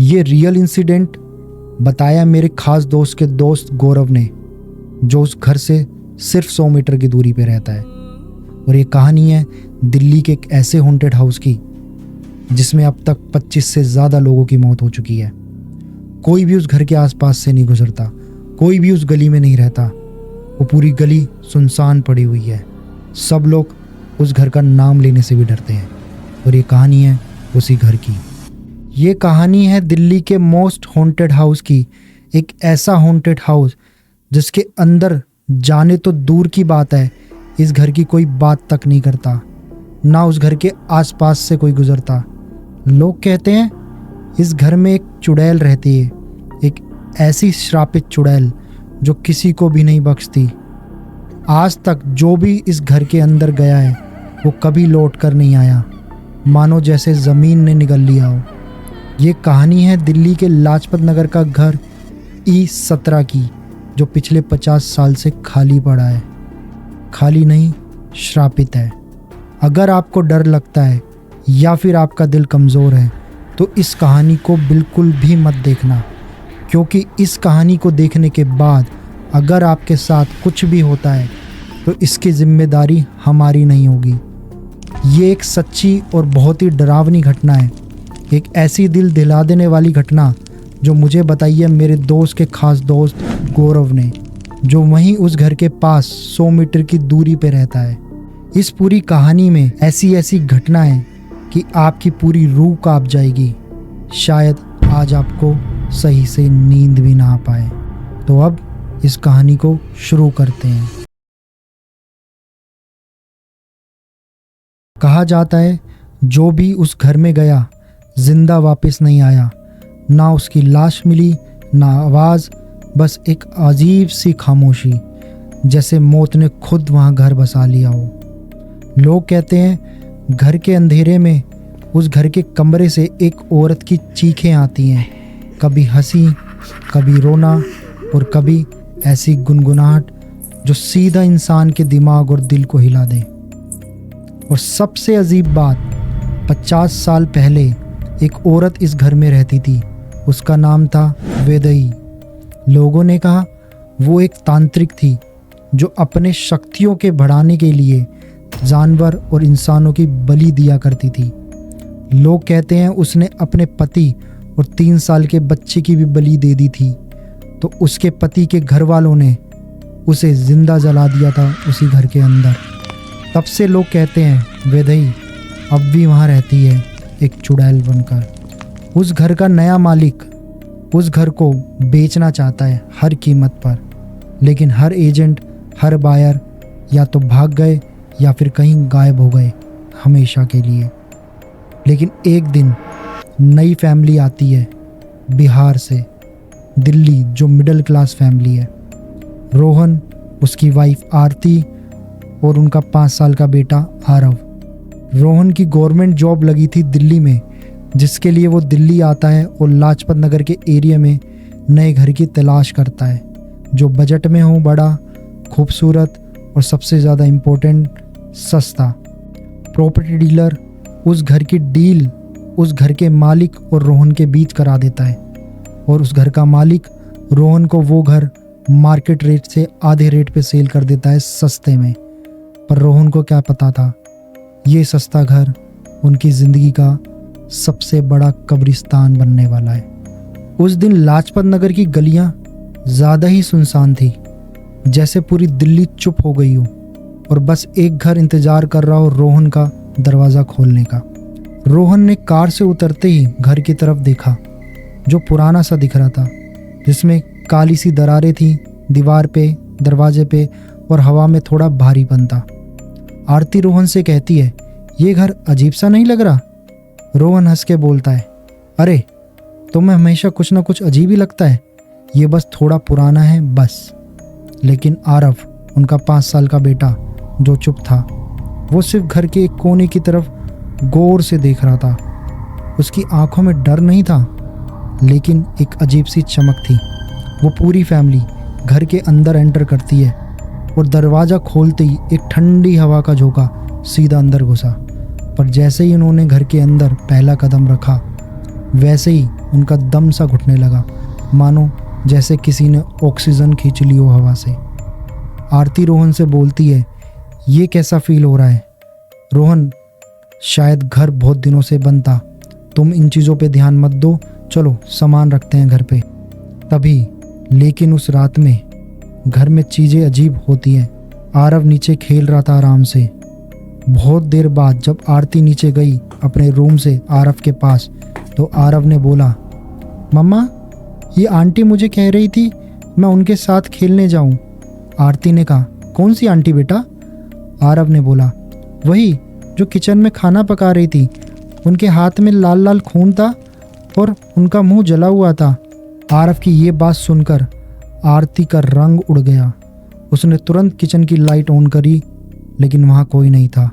ये real incident बताया मेरे खास दोस्त के दोस्त गौरव ने, जो उस घर से सिर्फ 100 मीटर की दूरी पे रहता है। और ये कहानी है दिल्ली के एक ऐसे हॉन्टेड हाउस की जिसमें अब तक 25 से ज़्यादा लोगों की मौत हो चुकी है। कोई भी उस घर के आसपास से नहीं गुजरता, कोई भी उस गली में नहीं रहता। वो पूरी गली सुनसान पड़ी हुई है। सब लोग उस घर का नाम लेने से भी डरते हैं। और ये कहानी है उसी घर की। ये कहानी है दिल्ली के मोस्ट हॉन्टेड हाउस की। एक ऐसा हॉन्टेड हाउस जिसके अंदर जाने तो दूर की बात है, इस घर की कोई बात तक नहीं करता, ना उस घर के आसपास से कोई गुजरता। लोग कहते हैं इस घर में एक चुड़ैल रहती है, एक ऐसी श्रापित चुड़ैल जो किसी को भी नहीं बख्शती। आज तक जो भी इस घर के अंदर गया है वो कभी लौट कर नहीं आया, मानो जैसे ज़मीन ने निगल लिया हो। ये कहानी है दिल्ली के लाजपत नगर का घर E17 की, जो पिछले 50 साल से खाली पड़ा है। खाली नहीं, श्रापित है। अगर आपको डर लगता है या फिर आपका दिल कमज़ोर है तो इस कहानी को बिल्कुल भी मत देखना, क्योंकि इस कहानी को देखने के बाद अगर आपके साथ कुछ भी होता है तो इसकी जिम्मेदारी हमारी नहीं होगी। ये एक सच्ची और बहुत ही डरावनी घटना है, एक ऐसी दिल दिला देने वाली घटना जो मुझे बताई है मेरे दोस्त के खास दोस्त गौरव ने, जो वहीं उस घर के पास 100 मीटर की दूरी पे रहता है। इस पूरी कहानी में ऐसी ऐसी घटनाएं कि आपकी पूरी रूह कांप जाएगी। शायद आज आपको सही से नींद भी ना आ पाए। तो अब इस कहानी को शुरू करते हैं। कहा जाता है जो भी उस घर में गया जिंदा वापस नहीं आया। ना उसकी लाश मिली, ना आवाज़, बस एक अजीब सी खामोशी, जैसे मौत ने खुद वहाँ घर बसा लिया हो। लोग कहते हैं घर के अंधेरे में उस घर के कमरे से एक औरत की चीखें आती हैं, कभी हंसी, कभी रोना और कभी ऐसी गुनगुनाहट जो सीधा इंसान के दिमाग और दिल को हिला दे। और सबसे अजीब बात, 50 साल पहले एक औरत इस घर में रहती थी। उसका नाम था वेदई। लोगों ने कहा वो एक तांत्रिक थी जो अपने शक्तियों के बढ़ाने के लिए जानवर और इंसानों की बलि दिया करती थी। लोग कहते हैं उसने अपने पति और 3 साल के बच्चे की भी बलि दे दी थी। तो उसके पति के घर वालों ने उसे जिंदा जला दिया था उसी घर के अंदर। तब से लोग कहते हैं वेदई अब भी वहाँ रहती है एक चुड़ैल बनकर। उस घर का नया मालिक उस घर को बेचना चाहता है हर कीमत पर, लेकिन हर एजेंट, हर बायर या तो भाग गए या फिर कहीं गायब हो गए हमेशा के लिए। लेकिन एक दिन नई फैमिली आती है बिहार से दिल्ली, जो मिडिल क्लास फैमिली है। रोहन, उसकी वाइफ आरती और उनका 5 साल का बेटा आरव। रोहन की गवर्नमेंट जॉब लगी थी दिल्ली में, जिसके लिए वो दिल्ली आता है और लाजपत नगर के एरिया में नए घर की तलाश करता है जो बजट में हो, बड़ा, खूबसूरत और सबसे ज़्यादा इम्पोर्टेंट सस्ता। प्रॉपर्टी डीलर उस घर की डील उस घर के मालिक और रोहन के बीच करा देता है, और उस घर का मालिक रोहन को वो घर मार्केट रेट से आधे रेट पे सेल कर देता है सस्ते में। पर रोहन को क्या पता था ये सस्ता घर उनकी ज़िंदगी का सबसे बड़ा कब्रिस्तान बनने वाला है। उस दिन लाजपत नगर की गलियां ज़्यादा ही सुनसान थी, जैसे पूरी दिल्ली चुप हो गई हो और बस एक घर इंतज़ार कर रहा हो रोहन का दरवाज़ा खोलने का। रोहन ने कार से उतरते ही घर की तरफ देखा, जो पुराना सा दिख रहा था, जिसमें काली सी दरारें थी दीवार पे, दरवाजे पे और हवा में थोड़ा भारीपन था। आरती रोहन से कहती है, ये घर अजीब सा नहीं लग रहा? रोहन हंस के बोलता है, अरे तुम्हें हमेशा कुछ ना कुछ अजीब ही लगता है, ये बस थोड़ा पुराना है बस। लेकिन आरव, उनका 5 साल का बेटा जो चुप था, वो सिर्फ घर के एक कोने की तरफ गौर से देख रहा था। उसकी आंखों में डर नहीं था, लेकिन एक अजीब सी चमक थी। वो पूरी फैमिली घर के अंदर एंटर करती है और दरवाज़ा खोलते ही एक ठंडी हवा का झोंका सीधा अंदर घुसा। पर जैसे ही उन्होंने घर के अंदर पहला कदम रखा, वैसे ही उनका दम सा घुटने लगा, मानो जैसे किसी ने ऑक्सीजन खींच ली हो हवा से। आरती रोहन से बोलती है, ये कैसा फील हो रहा है? रोहन, शायद घर बहुत दिनों से बंद था, तुम इन चीज़ों पे ध्यान मत दो, चलो सामान रखते हैं घर पे। तभी लेकिन उस रात में घर में चीज़ें अजीब होती हैं। आरव नीचे खेल रहा था आराम से। बहुत देर बाद जब आरती नीचे गई अपने रूम से आरव के पास, तो आरव ने बोला, मम्मा, ये आंटी मुझे कह रही थी मैं उनके साथ खेलने जाऊं। आरती ने कहा, कौन सी आंटी बेटा? आरव ने बोला, वही जो किचन में खाना पका रही थी। उनके हाथ में लाल लाल खून था और उनका मुंह जला हुआ था। आरव की ये बात सुनकर आरती का रंग उड़ गया। उसने तुरंत किचन की लाइट ऑन करी, लेकिन वहाँ कोई नहीं था।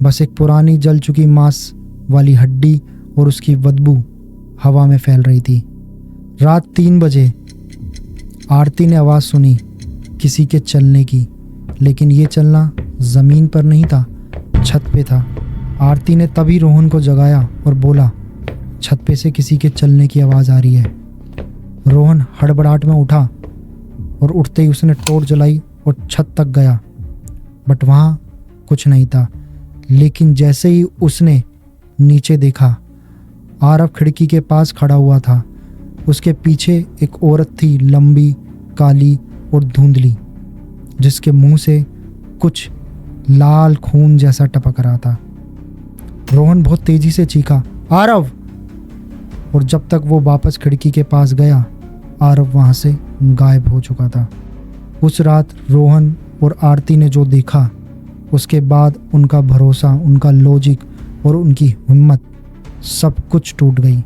बस एक पुरानी जल चुकी मांस वाली हड्डी और उसकी बदबू हवा में फैल रही थी। रात 3 बजे आरती ने आवाज़ सुनी किसी के चलने की, लेकिन ये चलना ज़मीन पर नहीं था, छत पे था। आरती ने तभी रोहन को जगाया और बोला, छत पे से किसी के चलने की आवाज़ आ रही है। रोहन हड़बड़ाहट में उठा और उठते ही उसने टॉर्च जलाई और छत तक गया, बट वहाँ कुछ नहीं था। लेकिन जैसे ही उसने नीचे देखा, आरव खिड़की के पास खड़ा हुआ था। उसके पीछे एक औरत थी, लंबी, काली और धुंधली, जिसके मुंह से कुछ लाल खून जैसा टपक रहा था। रोहन बहुत तेजी से चीखा, आरव! और जब तक वो वापस खिड़की के पास गया, आरव वहां से गायब हो चुका था। उस रात रोहन और आरती ने जो देखा, उसके बाद उनका भरोसा, उनका लॉजिक और उनकी हिम्मत सब कुछ टूट गई।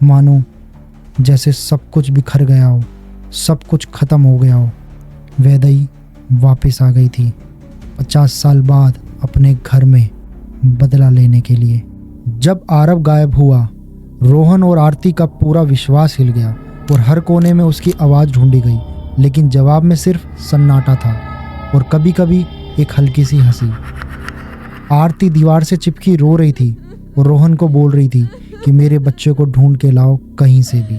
मानो जैसे सब कुछ बिखर गया हो, सब कुछ खत्म हो गया हो। वैदेही वापस आ गई थी 50 साल बाद अपने घर में बदला लेने के लिए। जब आरव गायब हुआ, रोहन और आरती का पूरा विश्वास हिल गया और हर कोने में उसकी आवाज़ ढूंढी गई, लेकिन जवाब में सिर्फ सन्नाटा था और कभी कभी एक हल्की सी हंसी। आरती दीवार से चिपकी रो रही थी और रोहन को बोल रही थी कि मेरे बच्चे को ढूंढ के लाओ कहीं से भी।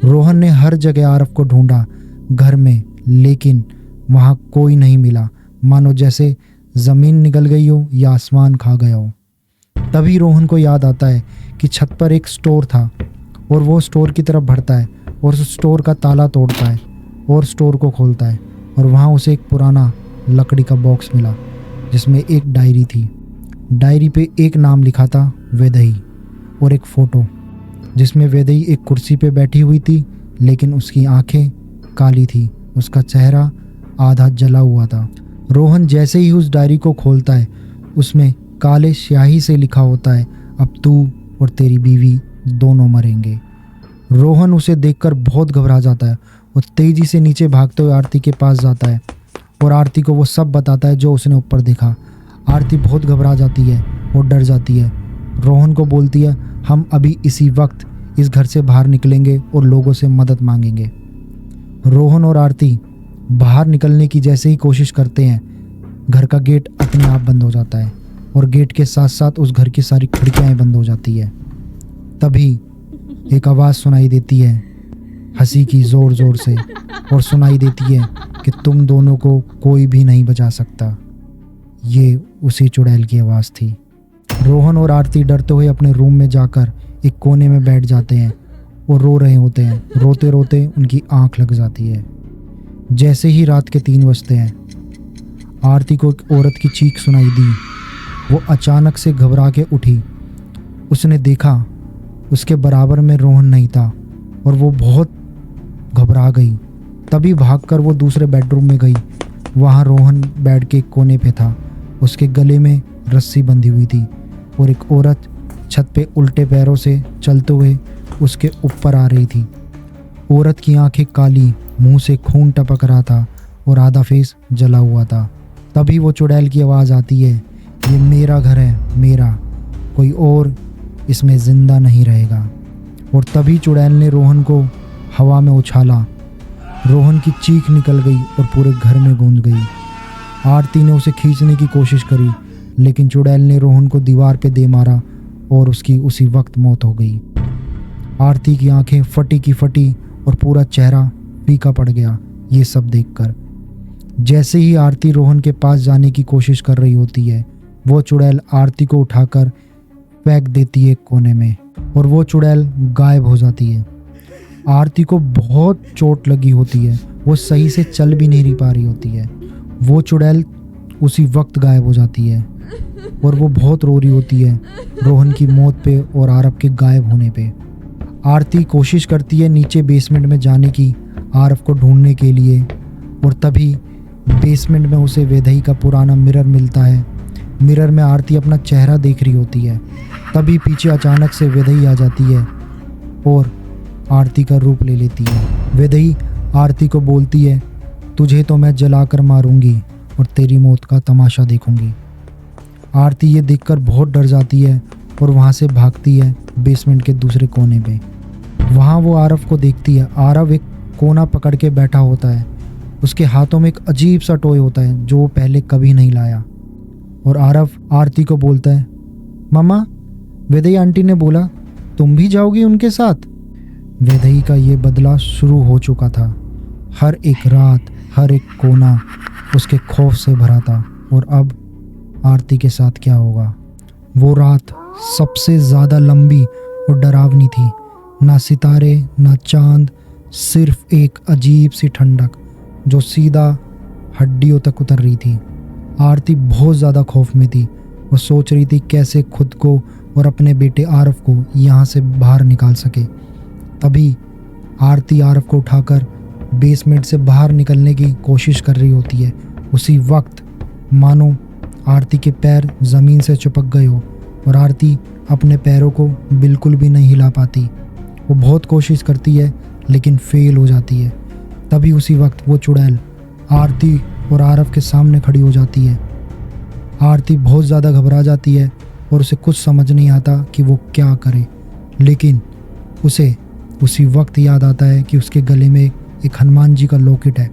रोहन ने हर जगह आरव को ढूंढा, घर में, लेकिन वहाँ कोई नहीं मिला, मानो जैसे ज़मीन निगल गई हो या आसमान खा गया हो। तभी रोहन को याद आता है कि छत पर एक स्टोर था और वो स्टोर की तरफ बढ़ता है और उस स्टोर का ताला तोड़ता है और स्टोर को खोलता है, और वहाँ उसे एक पुराना लकड़ी का बॉक्स मिला जिसमें एक डायरी थी। डायरी पे एक नाम लिखा था, वैदेही, और एक फ़ोटो जिसमें वैदेही एक कुर्सी पे बैठी हुई थी, लेकिन उसकी आंखें काली थी, उसका चेहरा आधा जला हुआ था। रोहन जैसे ही उस डायरी को खोलता है, उसमें काले स्याही से लिखा होता है, अब तू और तेरी बीवी दोनों मरेंगे। रोहन उसे देखकर बहुत घबरा जाता है और तेजी से नीचे भागते हुए आरती के पास जाता है और आरती को वो सब बताता है जो उसने ऊपर देखा। आरती बहुत घबरा जाती है और डर जाती है। रोहन को बोलती है, हम अभी इसी वक्त इस घर से बाहर निकलेंगे और लोगों से मदद मांगेंगे। रोहन और आरती बाहर निकलने की जैसे ही कोशिश करते हैं, घर का गेट अपने आप बंद हो जाता है और गेट के साथ साथ उस घर की सारी खिड़कियां बंद हो जाती है। तभी एक आवाज़ सुनाई देती है, हंसी की ज़ोर ज़ोर से, और सुनाई देती है कि तुम दोनों को कोई भी नहीं बचा सकता। ये उसी चुड़ैल की आवाज़ थी। रोहन और आरती डरते हुए अपने रूम में जाकर एक कोने में बैठ जाते हैं और रो रहे होते हैं। रोते रोते उनकी आंख लग जाती है। जैसे ही रात के 3 बजते हैं, आरती को एक औरत की चीख सुनाई दी। वो अचानक से घबरा के उठी। उसने देखा उसके बराबर में रोहन नहीं था और वो बहुत घबरा गई। तभी भागकर वो दूसरे बेडरूम में गई। वहाँ रोहन बेड के कोने पे था। उसके गले में रस्सी बंधी हुई थी और एक औरत छत पे उल्टे पैरों से चलते हुए उसके ऊपर आ रही थी। औरत की आंखें काली, मुंह से खून टपक रहा था और आधा फेस जला हुआ था। तभी वो चुड़ैल की आवाज़ आती है, ये मेरा घर है, मेरा, कोई और इसमें ज़िंदा नहीं रहेगा। और तभी चुड़ैल ने रोहन को हवा में उछाला। रोहन की चीख निकल गई और पूरे घर में गूंज गई। आरती ने उसे खींचने की कोशिश करी, लेकिन चुड़ैल ने रोहन को दीवार पे दे मारा और उसकी उसी वक्त मौत हो गई। आरती की आंखें फटी की फटी और पूरा चेहरा फीका पड़ गया ये सब देखकर। जैसे ही आरती रोहन के पास जाने की कोशिश कर रही होती है, वो चुड़ैल आरती को उठाकर फेंक देती है एक कोने में और वो चुड़ैल गायब हो जाती है। आरती को बहुत चोट लगी होती है, वो सही से चल भी नहीं पा रही होती है। वो चुड़ैल उसी वक्त गायब हो जाती है और वो बहुत रो रही होती है रोहन की मौत पे और आरव के गायब होने पे। आरती कोशिश करती है नीचे बेसमेंट में जाने की आरव को ढूंढने के लिए, और तभी बेसमेंट में उसे वेदई का पुराना मिरर मिलता है। मिरर में आरती अपना चेहरा देख रही होती है, तभी पीछे अचानक से वेदई आ जाती है और आरती का रूप ले लेती है। वेदई आरती को बोलती है, तुझे तो मैं जलाकर मारूंगी और तेरी मौत का तमाशा देखूंगी। आरती ये देखकर बहुत डर जाती है और वहाँ से भागती है बेसमेंट के दूसरे कोने पे। वहाँ वो आरव को देखती है। आरव एक कोना पकड़ के बैठा होता है, उसके हाथों में एक अजीब सा टॉय होता है जो वो पहले कभी नहीं लाया। और आरव आरती को बोलता है, मम्मा, वेदई आंटी ने बोला तुम भी जाओगी उनके साथ। वेदई का ये बदला शुरू हो चुका था। हर एक रात, हर एक कोना उसके खौफ से भरा था। और अब आरती के साथ क्या होगा? वो रात सबसे ज़्यादा लंबी और डरावनी थी। ना सितारे, ना चांद, सिर्फ एक अजीब सी ठंडक जो सीधा हड्डियों तक उतर रही थी। आरती बहुत ज़्यादा खौफ में थी। वो सोच रही थी कैसे खुद को और अपने बेटे आरव को यहाँ से बाहर निकाल सके। तभी आरती आरव को उठाकर बेसमेंट से बाहर निकलने की कोशिश कर रही होती है। उसी वक्त मानो आरती के पैर ज़मीन से चिपक गए हो और आरती अपने पैरों को बिल्कुल भी नहीं हिला पाती। वो बहुत कोशिश करती है लेकिन फेल हो जाती है। तभी उसी वक्त वो चुड़ैल आरती और आरव के सामने खड़ी हो जाती है। आरती बहुत ज़्यादा घबरा जाती है और उसे कुछ समझ नहीं आता कि वो क्या करे। लेकिन उसे उसी वक्त याद आता है कि उसके गले में एक हनुमान जी का लॉकेट है।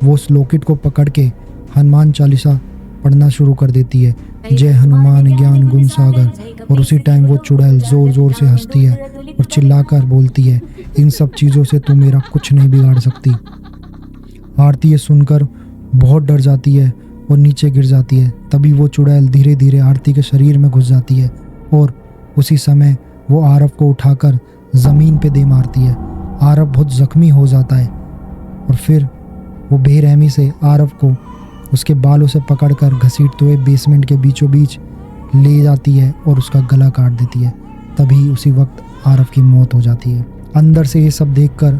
वो उस लॉकेट को पकड़ के हनुमान चालीसा पढ़ना शुरू कर देती है, जय हनुमान ज्ञान गुण सागर। और उसी टाइम वो चुड़ैल ज़ोर ज़ोर से हंसती है और चिल्लाकर बोलती है, इन सब चीज़ों से तू मेरा कुछ नहीं बिगाड़ सकती। आरती ये सुनकर बहुत डर जाती है और नीचे गिर जाती है। तभी वो चुड़ैल धीरे धीरे आरती के शरीर में घुस जाती है और उसी समय वो आरव को उठाकर ज़मीन पे दे मारती है। आरव बहुत ज़ख्मी हो जाता है और फिर वो बेरहमी से आरव को उसके बालों से पकड़कर घसीटते हुए बेसमेंट के बीचों बीच ले जाती है और उसका गला काट देती है। तभी उसी वक्त आरव की मौत हो जाती है। अंदर से ये सब देखकर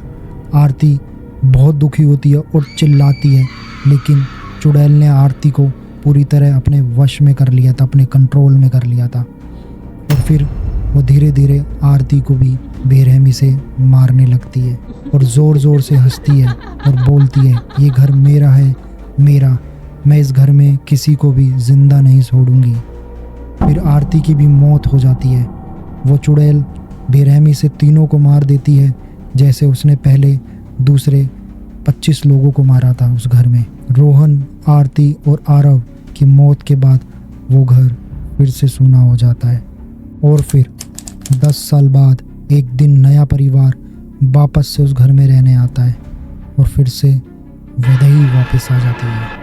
आरती बहुत दुखी होती है और चिल्लाती है, लेकिन चुड़ैल ने आरती को पूरी तरह अपने वश में कर लिया था, अपने कंट्रोल में कर लिया था। और फिर वो धीरे धीरे आरती को भी बेरहमी से मारने लगती है और ज़ोर ज़ोर से हंसती है और बोलती है, ये घर मेरा है, मेरा, मैं इस घर में किसी को भी ज़िंदा नहीं छोड़ूंगी। फिर आरती की भी मौत हो जाती है। वो चुड़ैल बेरहमी से तीनों को मार देती है, जैसे उसने पहले दूसरे 25 लोगों को मारा था उस घर में। रोहन, आरती और आरव की मौत के बाद वो घर फिर से सूना हो जाता है। और फिर 10 साल बाद एक दिन नया परिवार वापस से उस घर में रहने आता है और फिर से वेदई वापस आ जाती है।